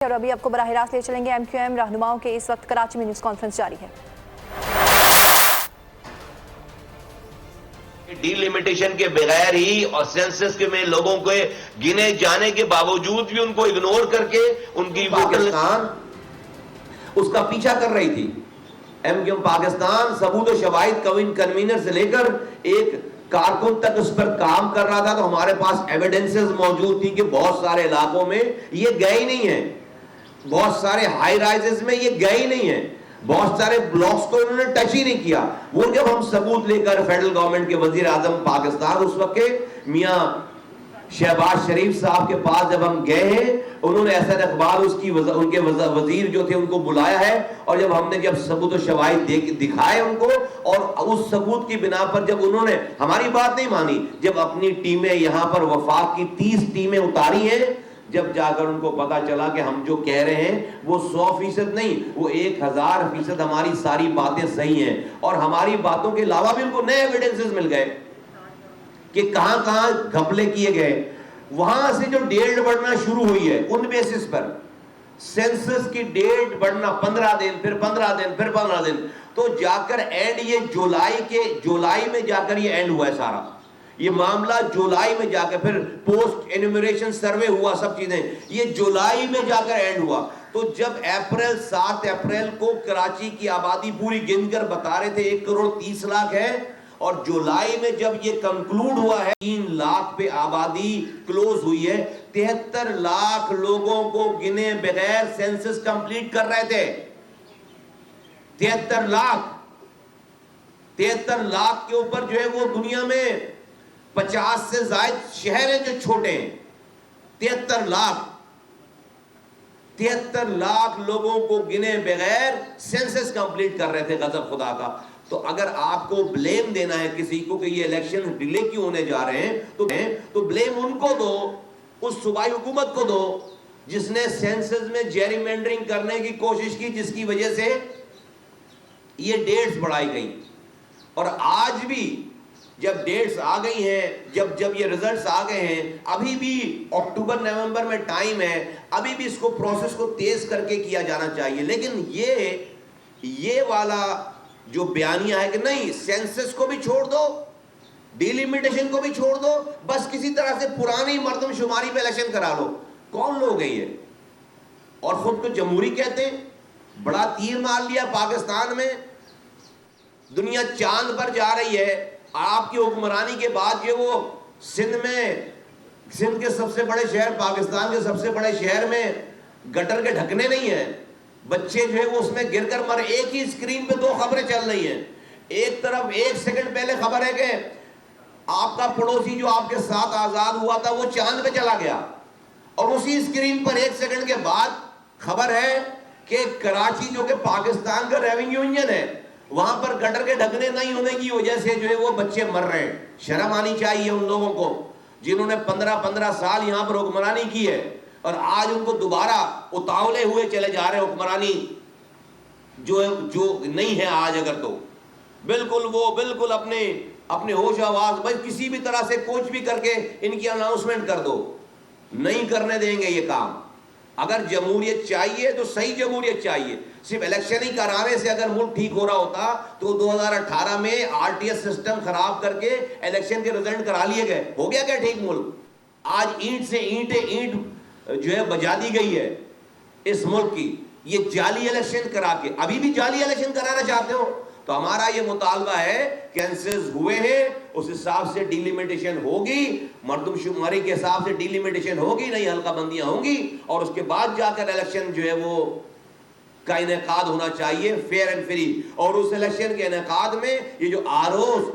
اور ابھی آپ کو براہ راست لے چلیں گے ایم کیو ایم رہنماؤں کے اس وقت کراچی میں نیوز کانفرنس جاری ہے۔ ڈی لمیٹیشن کے بغیر ہی اور سینسس کے میں لوگوں کے گنے جانے کے باوجود بھی ان کو اگنور کر کے ان کی پاکستان اس کا پیچھا کر رہی تھی۔ ایم کیو ایم پاکستان ثبوت و شواہد کنوینر سے لے کر ایک کارکن تک اس پر کام کر رہا تھا، تو ہمارے پاس ایویڈنسز موجود تھی کہ بہت سارے علاقوں میں یہ گئے ہی نہیں ہیں، بہت سارے ہائی رائزز میں یہ گئے ہی نہیں ہیں، بہت سارے بلاکس کو انہوں نے ٹچ ہی نہیں کیا۔ وہ جب ہم ثبوت لے کر فیڈرل گورنمنٹ کے وزیر اعظم پاکستان اس وقت کے میاں شہباز شریف صاحب کے پاس جب ہم گئے ہیں، انہوں نے احسن اقبال ان کے وزیر جو تھے ان کو بلایا ہے، اور جب ہم نے ثبوت و شواہد دکھائے ان کو، اور اس ثبوت کی بنا پر جب انہوں نے ہماری بات نہیں مانی، جب اپنی ٹیمیں یہاں پر وفاق کی 30 ٹیمیں اتاری ہیں، جب جا کر ان کو پتا چلا کہ ہم جو کہہ رہے ہیں وہ 100% نہیں، وہ 1000% ہماری ساری باتیں صحیح ہیں، اور ہماری باتوں کے علاوہ بھی ان کو نئے ایویڈنسز مل گئے کہ کہاں کہاں گھپلے کیے گئے۔ وہاں سے جو ڈیٹ بڑھنا شروع ہوئی ہے ان بیسس پر سینسس کی ڈیٹ بڑھنا 15 دن پھر 15 دن پھر 15 دن، تو جا کر اینڈ یہ جولائی میں جا کر یہ اینڈ ہوا ہے سارا یہ معاملہ، جولائی میں جا کر پھر پوسٹ انیمیریشن سروے ہوا، سب چیزیں یہ جولائی میں جا کر اینڈ ہوا۔ تو جب 7 اپریل کو کراچی کی آبادی پوری گن کر بتا رہے تھے 1,30,00,000 ہے، اور جولائی میں جب یہ کنکلوڈ ہوا ہے 3 لاکھ پہ آبادی کلوز ہوئی ہے، 73 لاکھ لوگوں کو گنے بغیر سینسس کمپلیٹ کر رہے تھے۔ 73 لاکھ کے اوپر جو ہے وہ دنیا میں 50 سے زائد شہر ہیں جو چھوٹے ہیں۔ 73 لاکھ لوگوں کو گنے بغیر سینسس کمپلیٹ کر رہے تھے، غضب خدا کا۔ تو اگر آپ کو بلیم دینا ہے کسی کو کہ یہ الیکشن ڈیلے کیوں ہونے جا رہے ہیں تو بلیم ان کو دو، اس صوبائی حکومت کو دو جس نے سینسس میں جیری مینڈرنگ کرنے کی کوشش کی، جس کی وجہ سے یہ ڈیٹس بڑھائی گئی۔ اور آج بھی جب ڈیٹس آ گئی ہیں، جب یہ ریزلٹس آ گئے ہیں، ابھی بھی اکتوبر نومبر میں ٹائم ہے، ابھی بھی اس کو پروسیس کو تیز کر کے کیا جانا چاہیے۔ لیکن یہ والا جو بیانیہ ہے کہ نہیں سینسس کو بھی چھوڑ دو، ڈیلیمیٹیشن کو بھی چھوڑ دو، بس کسی طرح سے پرانی مردم شماری پہ الیکشن کرا لو، کون لوگ ہیں یہ؟ اور خود کو جمہوری کہتے ہیں، بڑا تیر مار لیا پاکستان میں، دنیا چاند پر جا رہی ہے۔ آپ کی حکمرانی کے بعد جو وہ سندھ کے سب سے بڑے شہر، پاکستان کے سب سے بڑے شہر میں گٹر کے ڈھکنے نہیں ہیں، بچے جو ہے وہ اس میں گر کر مر، ایک ہی اسکرین پہ 2 خبریں چل رہی ہیں۔ ایک طرف 1 سیکنڈ پہلے خبر ہے کہ آپ کا پڑوسی جو آپ کے ساتھ آزاد ہوا تھا وہ چاند پہ چلا گیا، اور اسی اسکرین پر 1 سیکنڈ کے بعد خبر ہے کہ کراچی جو کہ پاکستان کا ریونیو انجن ہے، وہاں پر گٹر کے ڈھکنے نہیں ہونے کی وجہ سے جو ہے وہ بچے مر رہے ہیں۔ شرم آنی چاہیے ان لوگوں کو جنہوں نے 15 سال یہاں پر حکمرانی کی ہے، اور آج ان کو دوبارہ اتاولے ہوئے چلے جا رہے حکمرانی جو نہیں ہے آج۔ اگر تو بالکل اپنے ہوش آواز بس کسی بھی طرح سے کچھ بھی کر کے ان کی اناؤنسمنٹ کر دو، نہیں کرنے دیں گے یہ کام۔ اگر جمہوریت چاہیے تو صحیح جمہوریت چاہیے، صرف الیکشن ہی کرانے سے اگر ملک ٹھیک ہو رہا ہوتا تو 2018 میں RTS سسٹم خراب کر کے الیکشن کے رزلٹ کرا لیے گئے، ہو گیا کیا ٹھیک ملک؟ آج اینٹ سے اینٹ جو ہے بجا دی گئی ہے اس ملک کی، یہ جعلی الیکشن کرا کے ابھی بھی جعلی الیکشن کرانا چاہتے ہو۔ تو ہمارا یہ مطالبہ ہے کہ سینسس ہوئے ہیں، اس حساب سے ڈیلیمیٹیشن ہوگی، مردم شماری کے حساب سے ڈیلیمیٹیشن ہوگی، نئی حلقہ بندیاں ہوں گی، اور اس کے بعد جا کر الیکشن جو ہے وہ کا انعقاد ہونا چاہیے فیئر اینڈ فری۔ اور اس الیکشن کے انعقاد میں یہ جو ROs،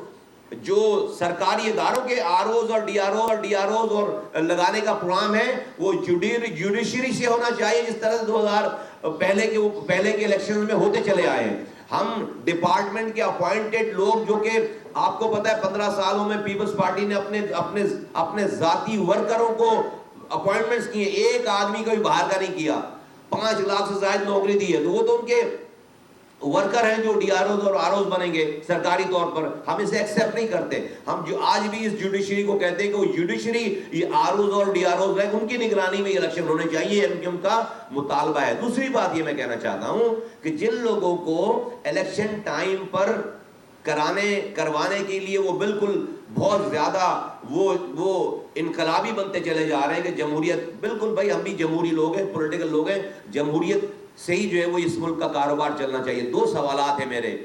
جو سرکاری اداروں کے ROs اور DROs اور لگانے کا پروگرام ہے، وہ جوڈیشری سے ہونا چاہیے، جس طرح سے 2000 پہلے کے الیکشن میں ہوتے چلے آئے ہیں۔ ہم ڈپارٹمنٹ کے اپوائنٹڈ لوگ جو کہ آپ کو پتا ہے 15 سالوں میں پیپلز پارٹی نے اپنے ذاتی ورکروں کو اپوائنٹمنٹس کیے، ایک آدمی کو بھی باہر کا نہیں کیا، 5 لاکھ سے زائد نوکری دی ہے، تو وہ تو ورکر ہیں جو ڈی آر اوز اور آر اوز بنیں گے سرکاری طور پر, ہم اسے ایکسیپٹ نہیں کرتے. ہم جو آج بھی اس جوڈیشری کو کہتے ہیں کہ وہ جوڈیشری یہ آر اوز اور ڈی آر اوز ہیں, ان کی نگرانی میں الیکشن ہونے چاہیے, ان کا مطالبہ ہے. دوسری بات یہ میں کہنا چاہتا ہوں کہ جن لوگوں کو الیکشن ٹائم پر کروانے کے لیے وہ بالکل بہت زیادہ وہ انقلابی بنتے چلے جا رہے ہیں کہ جمہوریت, بالکل بھائی ہم بھی جمہوری لوگ ہیں, پولیٹیکل لوگ ہیں, جمہوریت سے ہی جو ہے وہ اس ملک کا کاروبار چلنا چاہیے. دو سوالات ہیں میرے.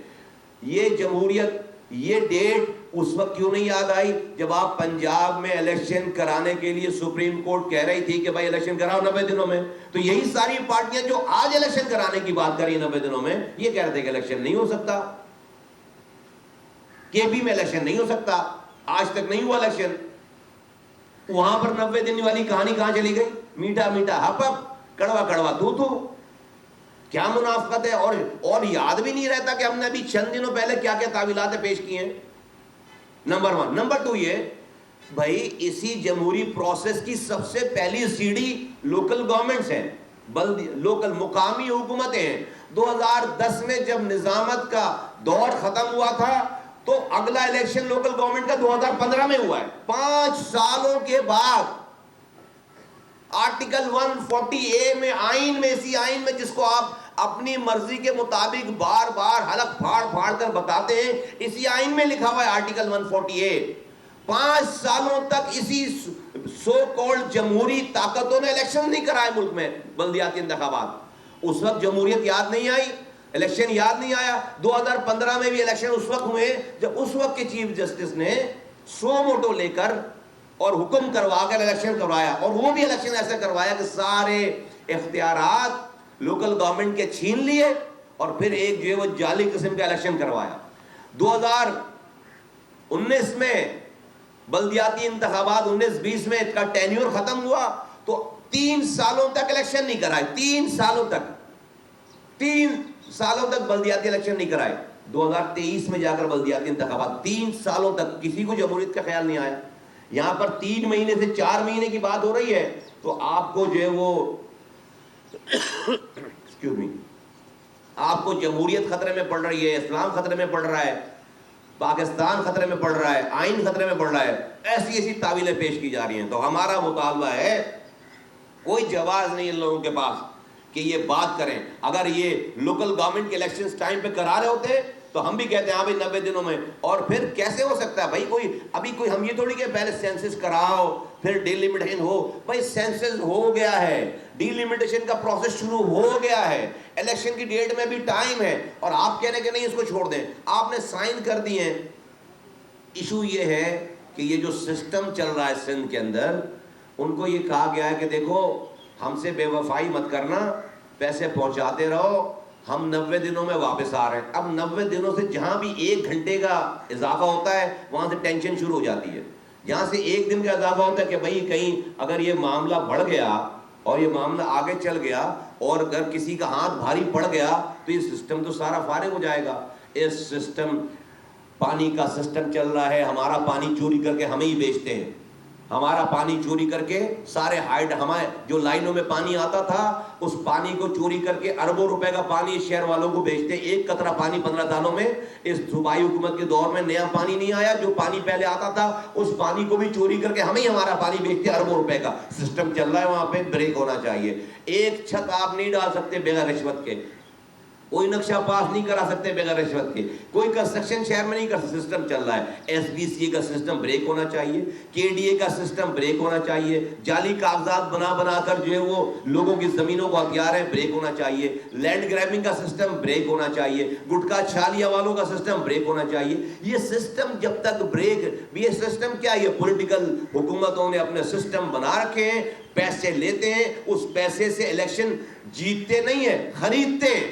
یہ جمہوریت, یہ ڈیٹ اس وقت کیوں نہیں یاد آئی جب آپ پنجاب میں الیکشن کرانے کے لیے سپریم کورٹ کہہ رہی تھی کہ بھائی الیکشن کراؤ 90 دنوں میں؟ تو یہی ساری پارٹیاں جو آج الیکشن کرانے کی بات کر رہی ہیں 90 دنوں میں, یہ کہہ رہے تھے کہ الیکشن نہیں ہو سکتا, کے پی میں الیکشن نہیں ہو سکتا, آج تک نہیں ہوا الیکشن. وہاں پر 90 دن والی کہانی کہاں چلی گئی؟ میٹھا میٹھا ہپ ہپ, کڑوا کڑوا تو کیا منافقت ہے. اور یاد بھی نہیں رہتا کہ ہم نے ابھی چند دنوں پہلے کیا کیا تعویلات پیش کی ہیں. نمبر 1. نمبر 2 یہ بھائی اسی جمہوری پروسیس کی سب سے پہلی سیڑھی لوکل گورنمنٹس ہیں, لوکل مقامی حکومتیں ہیں. 2010 میں جب نظامت کا دور ختم ہوا تھا تو اگلا الیکشن لوکل گورنمنٹ کا 2015 میں ہوا ہے. 5 سالوں کے بعد آرٹیکل 140A میں, آئین میں, اسی آئین میں جس کو آپ اپنی مرضی کے مطابق بار بار حلق پھاڑ پھاڑ کر بتاتے ہیں, اسی آئین میں لکھا ہوا ہے آرٹیکل 140A. 5 سالوں تک اسی سو کالڈ جمہوری طاقتوں نے الیکشن نہیں کرائے ملک میں, بلدیاتی انتخابات. اس وقت جمہوریت یاد نہیں آئی, الیکشن یاد نہیں آیا. 2015 میں بھی الیکشن اس وقت ہوئے جب اس وقت کے چیف جسٹس نے سو موٹو لے کر اور حکم کروا کر الیکشن کروایا, اور وہ بھی الیکشن ایسا کروایا کہ سارے اختیارات لوکل گورنمنٹ کے چھین لیے اور پھر ایک جو ہے وہ جعلی قسم کا الیکشن کروایا. 2019 میں بلدیاتی انتخابات 19-20 میں اس کا ٹینیور ختم ہوا تو 3 سالوں تک الیکشن نہیں کرائے. 3 سالوں تک بلدیاتی الیکشن نہیں کرائے. 2023 میں جا کر بلدیاتی انتخابات, 3 سالوں تک کسی کو جمہوریت کا خیال نہیں آیا. یہاں پر 3 مہینے سے 4 مہینے کی بات ہو رہی ہے تو آپ کو جو ہے وہ آپ کو جمہوریت خطرے میں پڑ رہی ہے, اسلام خطرے میں پڑ رہا ہے, پاکستان خطرے میں پڑ رہا ہے, آئین خطرے میں پڑ رہا ہے, ایسی تعویلیں پیش کی جا رہی ہیں. تو ہمارا مطالبہ ہے, کوئی جواز نہیں ان لوگوں کے پاس کہ یہ بات کریں. اگر یہ لوکل گورنمنٹ کے الیکشنز ٹائم پہ کرا رہے ہوتے تو ہم بھی کہتے ہیں ہاں بھائی 90 دنوں میں. اور پھر کیسے ہو سکتا ہے بھائی, کوئی ہم یہ تھوڑی کہ پہلے سینسس کراؤ پھر ڈی لمیٹیشن ہو. بھائی سینسس ہو گیا ہے, ڈی لمیٹیشن کا پروسیس شروع ہو گیا ہے, الیکشن کی ڈیٹ میں بھی ٹائم ہے, اور آپ کہنے کہ نہیں اس کو چھوڑ دیں. آپ نے سائن کر دیے ہیں. ایشو یہ ہے کہ یہ جو سسٹم چل رہا ہے سندھ کے اندر, ان کو یہ کہا گیا ہے کہ دیکھو ہم سے بے وفائی مت کرنا, پیسے پہنچاتے رہو, ہم 90 دنوں میں واپس آ رہے ہیں. اب 90 دنوں سے جہاں بھی 1 گھنٹے کا اضافہ ہوتا ہے وہاں سے ٹینشن شروع ہو جاتی ہے. جہاں سے 1 دن کا اضافہ ہوتا ہے کہ بھئی کہیں اگر یہ معاملہ بڑھ گیا اور یہ معاملہ آگے چل گیا اور اگر کسی کا ہاتھ بھاری پڑ گیا تو یہ سسٹم تو سارا فارغ ہو جائے گا. اس سسٹم, پانی کا سسٹم چل رہا ہے, ہمارا پانی چوری کر کے ہمیں ہی بیچتے ہیں, ہمارا پانی چوری کر کے سارے ہمارے جو لائنوں میں پانی آتا تھا اس پانی کو چوری کر کے اربوں روپے کا پانی شہر والوں کو بیچتے. 1 قطرہ پانی 15 سالوں میں اس صوبائی حکومت کے دور میں نیا پانی نہیں آیا. جو پانی پہلے آتا تھا اس پانی کو بھی چوری کر کے ہمیں ہی ہمارا پانی بیچتے, اربوں روپے کا سسٹم چل رہا ہے. وہاں پہ بریک ہونا چاہیے. ایک چھت آپ نہیں ڈال سکتے بغیر رشوت کے, کوئی نقشہ پاس نہیں کرا سکتے بغیر رشوت کے, کوئی کنسٹرکشن شہر میں نہیں کر سکتے. سسٹم چل رہا ہے. ایس بی سی کا سسٹم بریک ہونا چاہیے, کے ڈی اے کا سسٹم بریک ہونا چاہیے, جعلی کاغذات بنا کر جو ہے وہ لوگوں کی زمینوں کو ہتھیار ہیں بریک ہونا چاہیے, لینڈ گریبنگ کا سسٹم بریک ہونا چاہیے, گٹکا چھالیا والوں کا سسٹم بریک ہونا چاہیے. یہ سسٹم جب تک بریک, یہ سسٹم کیا, یہ پولیٹیکل حکومتوں نے اپنے سسٹم بنا رکھے ہیں, پیسے لیتے ہیں, اس پیسے سے الیکشن جیتتے نہیں ہیں, خریدتے ہیں.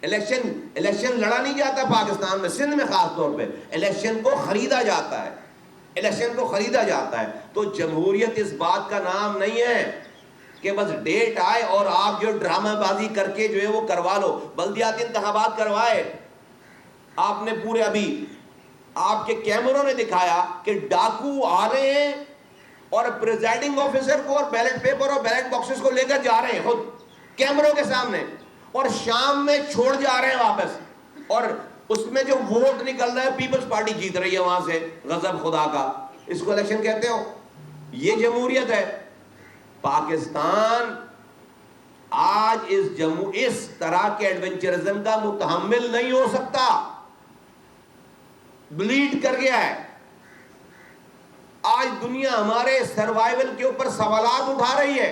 الیکشن لڑا نہیں جاتا پاکستان میں, سندھ میں خاص طور پہ الیکشن کو خریدا جاتا ہے, الیکشن کو خریدا جاتا ہے. تو جمہوریت اس بات کا نام نہیں ہے کہ بس ڈیٹ آئے اور آپ جو ڈرامہ بازی کر کے جو ہے وہ کروا لو. بلدیاتی انتخابات کروائے آپ نے پورے, ابھی آپ کے کیمروں نے دکھایا کہ ڈاکو آ رہے ہیں اور پریزائڈنگ آفیسر کو اور بیلٹ پیپر اور بیلٹ باکسز کو لے کر جا رہے ہیں خود کیمروں کے سامنے, اور شام میں چھوڑ جا رہے ہیں واپس. اور اس میں جو ووٹ نکل رہا ہے پیپلز پارٹی جیت رہی ہے وہاں سے, غضب خدا کا. اس کو الیکشن کہتے ہو؟ یہ جمہوریت ہے. پاکستان آج اس طرح کے ایڈونچرزم کا متحمل نہیں ہو سکتا. بلیڈ کر گیا ہے. آج دنیا ہمارے سروائیول کے اوپر سوالات اٹھا رہی ہے.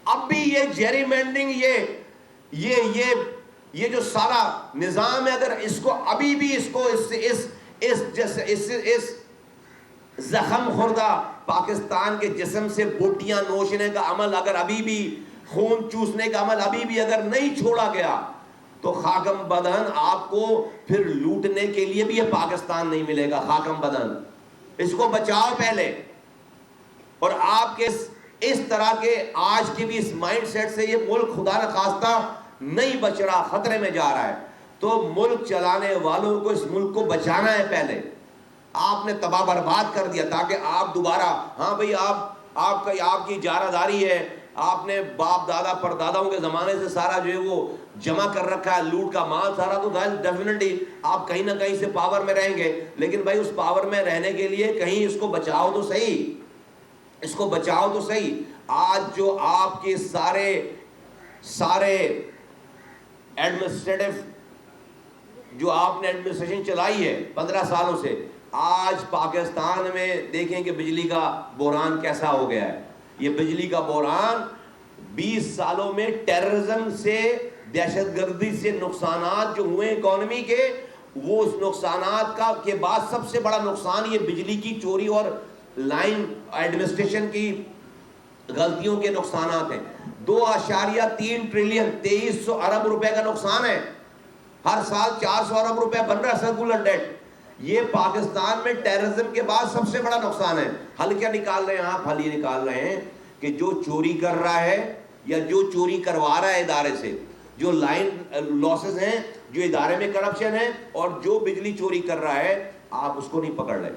اب بھی یہ جیری مینڈنگ, یہ جو سارا نظام ہے, اگر اس کو ابھی بھی اس زخم خوردہ پاکستان کے جسم سے بوٹیاں نوچنے کا عمل, اگر ابھی بھی خون چوسنے کا عمل ابھی بھی اگر نہیں چھوڑا گیا, تو خاکم بدن آپ کو پھر لوٹنے کے لیے بھی یہ پاکستان نہیں ملے گا. خاکم بدن, اس کو بچاؤ پہلے. اور آپ کے اس طرح کے آج کی بھی اس مائنڈ سیٹ سے یہ ملک خدا نخواستہ نہیں بچ رہا, خطرے میں جا رہا ہے. تو ملک چلانے والوں کو اس ملک کو بچانا ہے. پہلے آپ نے تباہ برباد کر دیا تاکہ آپ دوبارہ, ہاں بھئی آپ کی اجارہ داری ہے, آپ نے باپ دادا پر داداؤں کے زمانے سے سارا جو ہے وہ جمع کر رکھا ہے, لوٹ کا مال سارا, تو ڈیفینیٹلی آپ کہیں نہ کہیں سے پاور میں رہیں گے. لیکن بھائی اس پاور میں رہنے کے لیے کہیں اس کو بچاؤ تو صحیح, اس کو بچاؤ تو صحیح. آج جو آپ کے سارے ایڈمنسٹریٹو جو آپ نے ایڈمنسٹریشن چلائی ہے 15 سالوں سے, آج پاکستان میں دیکھیں کہ بجلی کا بحران کیسا ہو گیا ہے. یہ بجلی کا بحران 20 سالوں میں ٹیررزم سے, دہشت گردی سے نقصانات جو ہوئے اکانومی کے, وہ اس نقصانات کے بعد سب سے بڑا نقصان یہ بجلی کی چوری اور لائن ایڈمنسٹریشن کی غلطیوں کے نقصانات ہیں. 2.3 ٹریلین 2300 ارب روپے کا نقصان ہے. ہر سال 400 ارب روپے بن رہا ہے سرکولر ڈیٹ. یہ پاکستان میں ٹیررزم کے بعد سب سے بڑا نقصان ہے. حل کیا نکال رہے ہیں آپ؟ حل یہ نکال رہے ہیں کہ جو چوری کر رہا ہے یا جو چوری کروا رہا ہے ادارے سے, جو لائن لاسز ہیں, جو ادارے میں کرپشن ہے, اور جو بجلی چوری کر رہا ہے, آپ اس کو نہیں پکڑ رہے.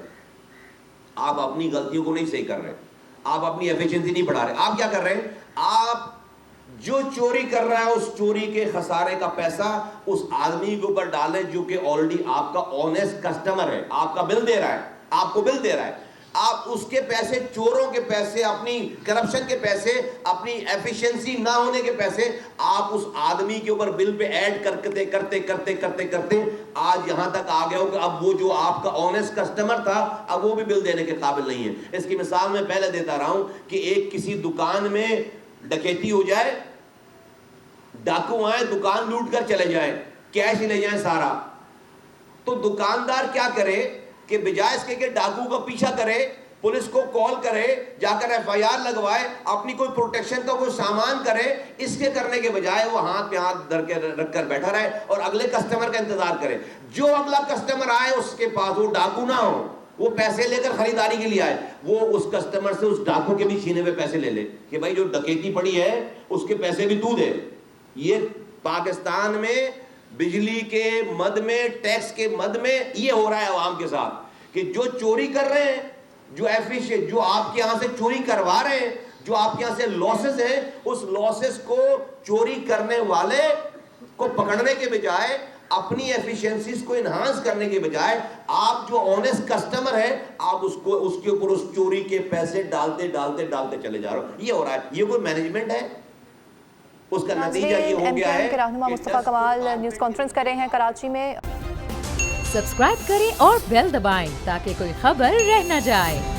آپ اپنی غلطیوں کو نہیں صحیح کر رہے, آپ اپنی ایفیشنسی نہیں بڑھا رہے. آپ کیا کر رہے ہیں؟ آپ جو چوری کر رہا ہے اس چوری کے خسارے کا پیسہ اس آدمی کے اوپر ڈالیں جو کہ آلریڈی آپ کا آنیسٹ کسٹمر ہے, آپ کا بل دے رہا ہے, آپ کو بل دے رہا ہے. آپ اس کے پیسے, چوروں کے پیسے, اپنی کرپشن کے پیسے, اپنی ایفیشنسی نہ ہونے کے پیسے آپ اس آدمی کے اوپر بل پہ ایڈ کرتے آج یہاں تک آ گئے ہو کہ اب وہ جو آپ کا آنیسٹ کسٹمر تھا اب وہ بھی بل دینے کے قابل نہیں ہے. اس کی مثال میں پہلے دیتا رہا ہوں کہ ایک کسی دکان میں ڈکیتی ہو جائے, ڈاکو آئے, دکان لوٹ کر چلے جائیں, کیش لے جائیں سارا, تو دکاندار کیا کرے کہ بجائے اس کے ڈاکو کا پیچھا کرے, پولیس کو کال کرے, جا کر FIR لگوائے, اپنی کوئی پروٹیکشن کا کوئی سامان کرے, اس کے کرنے کے بجائے وہ ہاتھ پہ ہاتھ دھر کے رکھ کر بیٹھا رہے اور اگلے کسٹمر کا انتظار کرے. جو اگلا کسٹمر آئے اس کے پاس وہ ڈاکو نہ ہو, وہ پیسے لے کر خریداری کے لیے آئے, وہ اس کسٹمر سے اس ڈاکو کے بھی چھینے ہوئے پیسے لے لے کہ بھائی جو ڈکیتی پڑی ہے اس کے پیسے بھی تو دے. یہ پاکستان میں بجلی کے مد میں, ٹیکس کے مد میں یہ ہو رہا ہے عوام کے ساتھ کہ جو چوری کر رہے ہیں, جو آپ کے یہاں سے چوری کروا رہے ہیں, جو آپ کے یہاں سے لاسز ہیں, اس لاسز کو چوری کرنے والے کو پکڑنے کے بجائے, اپنی ایفیشنسیز کو انہانس کرنے کے بجائے, آپ جو آنیسٹ کسٹمر ہے آپ اس کے اوپر اس چوری کے پیسے ڈالتے چلے جا رہے ہو. یہ ہو رہا ہے. یہ کوئی مینجمنٹ ہے؟ اس کا نتیجہ یہ ہو گیا ہے. رہنما مصطفیٰ کمال نیوز کانفرنس کر رہے ہیں کراچی میں. سبسکرائب کریں اور بیل دبائیں تاکہ کوئی خبر رہ نہ جائے.